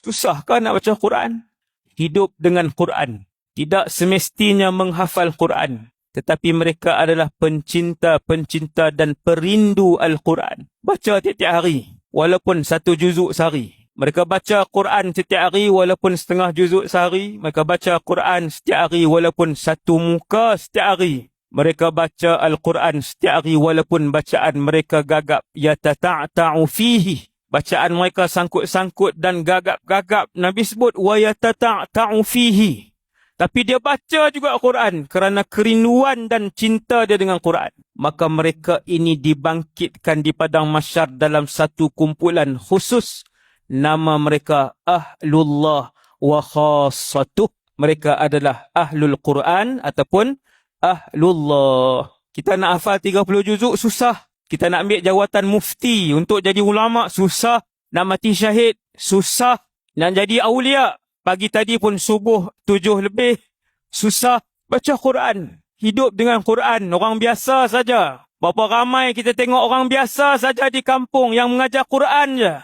Susah kan nak baca Quran? Hidup dengan Quran. Tidak semestinya menghafal Quran. Tetapi mereka adalah pencinta-pencinta dan perindu Al-Quran. Baca tiap-tiap hari. Walaupun 1 juzuk sehari. Mereka baca Quran setiap hari walaupun setengah juzuk sehari. Mereka baca Quran setiap hari walaupun 1 muka setiap hari. Mereka baca Al-Quran setiap hari walaupun bacaan mereka gagap. Yatata'ta'u fihi. Bacaan mereka sangkut-sangkut dan gagap-gagap. Nabi sebut, wa yatata'ta'u fihi. Tapi dia baca juga Quran kerana kerinduan dan cinta dia dengan Quran. Maka mereka ini dibangkitkan di padang mahsyar dalam satu kumpulan khusus. Nama mereka Ahlullah wa Khassatuh. Mereka adalah Ahlul Quran ataupun Ahlullah. Kita nak hafal 30 juzuk susah. Kita nak ambil jawatan mufti untuk jadi ulama susah. Nak mati syahid susah. Nak jadi awliya pagi tadi pun subuh 7 lebih susah. Baca Quran. Hidup dengan Quran. Orang biasa saja. Berapa ramai kita tengok orang biasa saja di kampung yang mengajar Quran je.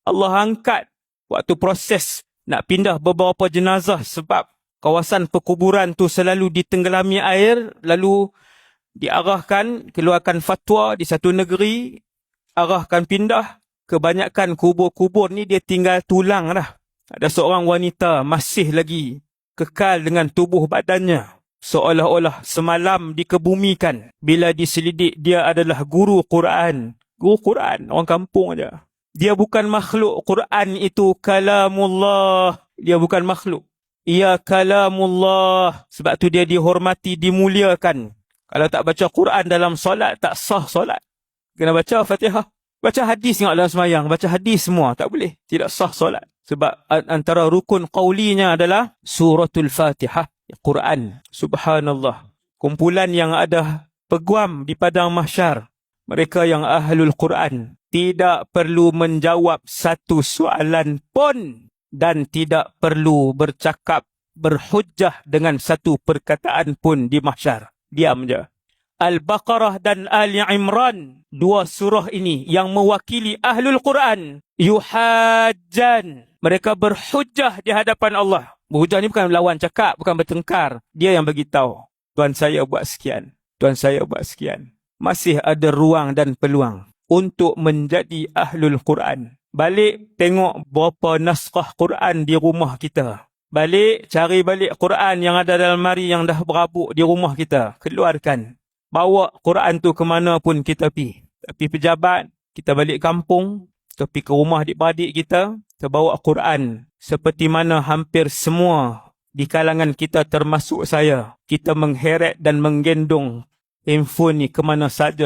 Allah angkat waktu proses nak pindah beberapa jenazah sebab kawasan perkuburan tu selalu ditenggelami air, lalu diarahkan, keluarkan fatwa di satu negeri, arahkan pindah. Kebanyakan kubur-kubur ni dia tinggal tulang dah. Ada seorang wanita masih lagi kekal dengan tubuh badannya. Seolah-olah semalam dikebumikan. Bila diselidik dia adalah guru Quran. Guru Quran, orang kampung aja. Dia bukan makhluk. Quran itu kalamullah. Dia bukan makhluk. Ia kalamullah. Sebab tu dia dihormati, dimuliakan. Kalau tak baca Quran dalam solat, tak sah solat. Kena baca Fatihah. Baca hadis tengok dalam semayang. Baca hadis semua. Tak boleh. Tidak sah solat. Sebab antara rukun qawlinya adalah suratul Fatihah. Quran. Subhanallah. Kumpulan yang ada peguam di padang mahsyar. Mereka yang ahlul Quran. Tidak perlu menjawab satu soalan pun. Dan tidak perlu bercakap, berhujjah dengan satu perkataan pun di mahsyar. Diam je. Al-Baqarah dan Ali Imran. 2 surah ini yang mewakili ahlul Quran. Yuhajjan. Mereka berhujjah di hadapan Allah. Berhujjah ni bukan melawan cakap, bukan bertengkar. Dia yang beritahu. Tuan saya buat sekian. Tuan saya buat sekian. Masih ada ruang dan peluang untuk menjadi ahlul Quran. Balik tengok berapa naskah Quran di rumah kita. Balik cari balik Quran yang ada dalam lemari yang dah berabuk di rumah kita. Keluarkan. Bawa Quran tu ke mana pun kita pergi. Tapi pejabat, kita balik kampung, kita pergi ke rumah adik-beradik kita, kita bawa Quran. Seperti mana hampir semua di kalangan kita termasuk saya. Kita mengheret dan menggendong handphone ni ke mana saja.